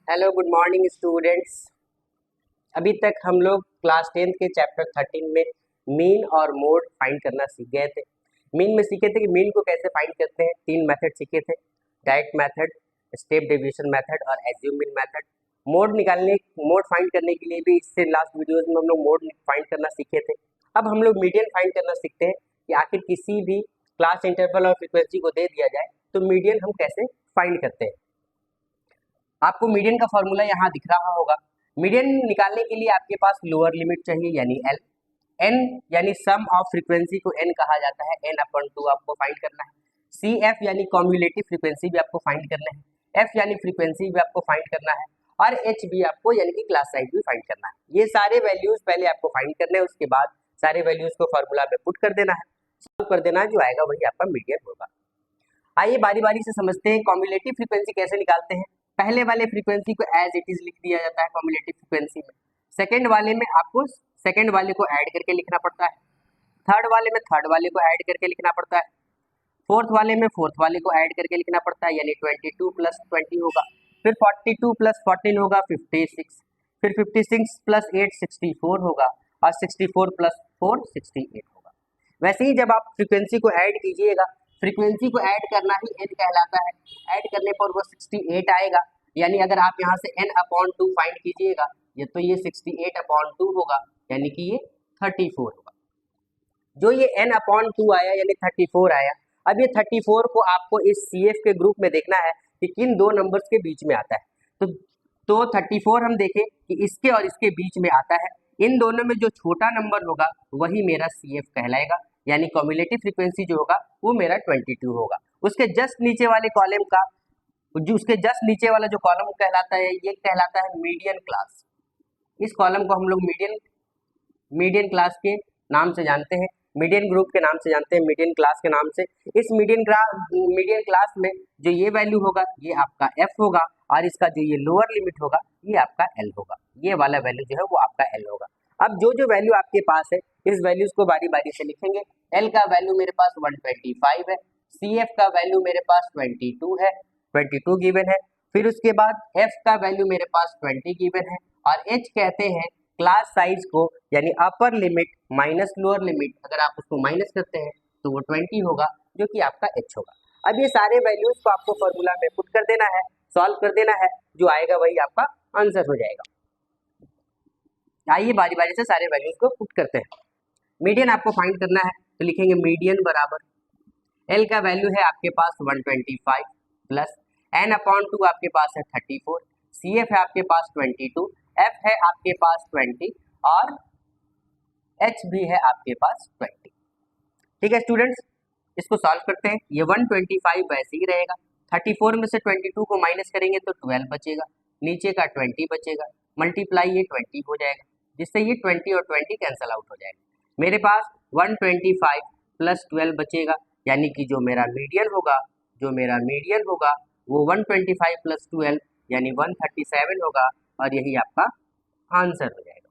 Hello good morning students. अभी तक हम लोग क्लास 10th के चैप्टर 13 में मीन और मोड फाइंड करना सीख गए थे। मीन में सीखे थे कि मीन को कैसे फाइंड करते हैं। 3 मेथड सीखे थे, direct method, step deviation method और assume mean method. Mode find करने के लिए भी इससे लास्ट वीडियोस में हम लोग मोड फाइंड करना सीखे थे। अब हम लोग मीडियन फाइंड करना सीखते हैं कि आखिर किसी भी क्लास इंटरवल और फ्रिक्वेंसी को दे दिया जाए तो मीडियन हम कैसे फाइंड करते हैं। आपको मीडियन का फॉर्मूला यहाँ दिख रहा होगा। मीडियन निकालने के लिए आपके पास लोअर लिमिट चाहिए यानी एल। एन यानी सम ऑफ फ्रीक्वेंसी को एन कहा जाता है, n/2 आपको फाइंड करना है। सी एफ यानी कॉम्युलेटिव फ्रीक्वेंसी भी आपको फाइंड करना है। एफ यानी फ्रीक्वेंसी भी आपको फाइंड करना है और एच भी आपको यानी कि क्लास साइज भी फाइंड करना है। ये सारे वैल्यूज पहले आपको फाइंड करने हैं, उसके बाद सारे वैल्यूज को फॉर्मूला में पुट कर देना है, सॉल्व कर देना है, जो आएगा वही आपका मीडियन होगा। आइए बारी बारी से समझते हैं कॉम्युलेटिव फ्रीक्वेंसी कैसे निकालते हैं। पहले वाले फ्रीक्वेंसी को एज इट इज लिख दिया जाता है कॉम्युलेटिव फ्रीक्वेंसी में। सेकंड वाले में आपको सेकंड वाले को ऐड करके लिखना पड़ता है। थर्ड वाले में थर्ड वाले को ऐड करके लिखना पड़ता है। फोर्थ वाले में फोर्थ वाले को ऐड करके लिखना पड़ता है, यानी 22 + 20 होगा। फिर 42 + 14 होगा 56। फिर 56 + 8 64 होगा और 64 + 4 68 होगा। वैसे ही जब आप फ्रीक्वेंसी को ऐड कीजिएगा, फ्रीक्वेंसी को ऐड करना ही n कहलाता है। ऐड करने पर वो 68 आएगा, यानी अगर आप यहाँ से n/2 फाइंड कीजिएगा तो ये 68/2 होगा, यानी कि ये 34 होगा। जो ये n/2 आया यानी 34 आया। अब ये 34 को आपको इस CF के ग्रुप में देखना है कि किन दो नंबर्स के बीच में आता है। तो 34 हम देखें कि इसके और इसके बीच में आता है। इन दोनों में जो छोटा नंबर होगा वही मेरा CF कहलाएगा, यानी कॉम्युलेटिव फ्रीक्वेंसी जो होगा वो मेरा 22 होगा। उसके जस्ट नीचे वाले कॉलम का उसके जस्ट नीचे वाला जो कॉलम कहलाता है ये कहलाता है मीडियन क्लास। इस कॉलम को हम लोग मीडियन क्लास के नाम से जानते हैं, मीडियन ग्रुप के नाम से जानते हैं, मीडियन क्लास के नाम से। इस मीडियन क्लास में जो ये वैल्यू होगा ये आपका f होगा और इसका जो ये लोअर लिमिट होगा ये आपका l होगा। ये वाला वैल्यू जो है वो आपका l होगा। अब जो वैल्यू आपके पास है इस वैल्यूज को बारी बारी से लिखेंगे। l का वैल्यू मेरे पास 125 है, CF का वैल्यू मेरे पास 22 है, 22 गिवन है। फिर उसके बाद f का वैल्यू मेरे पास 20 गिवन है और h कहते हैं क्लास साइज को, यानी upper limit minus lower limit, अगर आप उसको माइनस करते हैं तो वो 20 होगा, जो कि आपका h होगा। अब ये सारे वैल्यूज को आपको फॉर्मूला में पुट कर देना है, सॉल्व कर देना है, जो आएगा वही आपका आंसर हो जाएगा। आइए बारी बारी से सारे वैल्यूज को पुट करते हैं। मीडियन आपको फाइंड करना है तो लिखेंगे मीडियन बराबर L का वैल्यू है आपके पास 125 प्लस n/2 आपके पास है 34, CF है आपके पास 22, F है आपके पास 20 और H भी है आपके पास 20। ठीक है स्टूडेंट्स, इसको सॉल्व करते हैं। ये 125 वैसे ही रहेगा, 34 में से 22 को माइनस करेंगे तो 12 बचेगा, नीचे का 20 बचेगा, मल्टीप्लाई ये 20 हो जाएगा, जिससे ये 20 और 20 कैंसल आउट हो जाएगा। मेरे पास 125 + 12 बचेगा, यानी कि जो मेरा मीडियन होगा वो 125 + 12 यानी 137 होगा और यही आपका आंसर हो जाएगा।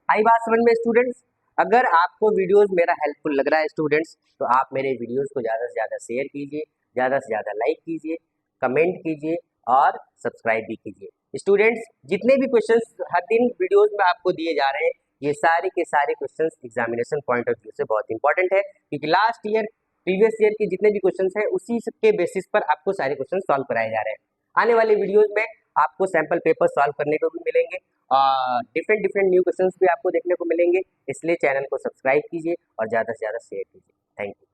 आई बात समझ में स्टूडेंट्स? अगर आपको वीडियोस मेरा हेल्पफुल लग रहा है स्टूडेंट्स तो आप मेरे वीडियोस को ज़्यादा से ज़्यादा शेयर कीजिए, ज़्यादा से ज़्यादा लाइक कीजिए, कमेंट कीजिए और सब्सक्राइब भी कीजिए। स्टूडेंट्स, जितने भी क्वेश्चंस हर दिन वीडियोस में आपको दिए जा रहे हैं ये सारे के सारे questions examination point of view से बहुत इंपॉर्टेंट है, क्योंकि लास्ट ईयर प्रीवियस ईयर के जितने भी क्वेश्चंस हैं उसी के बेसिस पर आपको सारे क्वेश्चन सॉल्व कराए जा रहे हैं। आने वाले वीडियोज में आपको सैम्पल पेपर सॉल्व करने को भी मिलेंगे और डिफरेंट न्यू क्वेश्चंस भी आपको देखने को मिलेंगे। इसलिए चैनल को सब्सक्राइब कीजिए और ज़्यादा से ज़्यादा शेयर कीजिए। Thank you.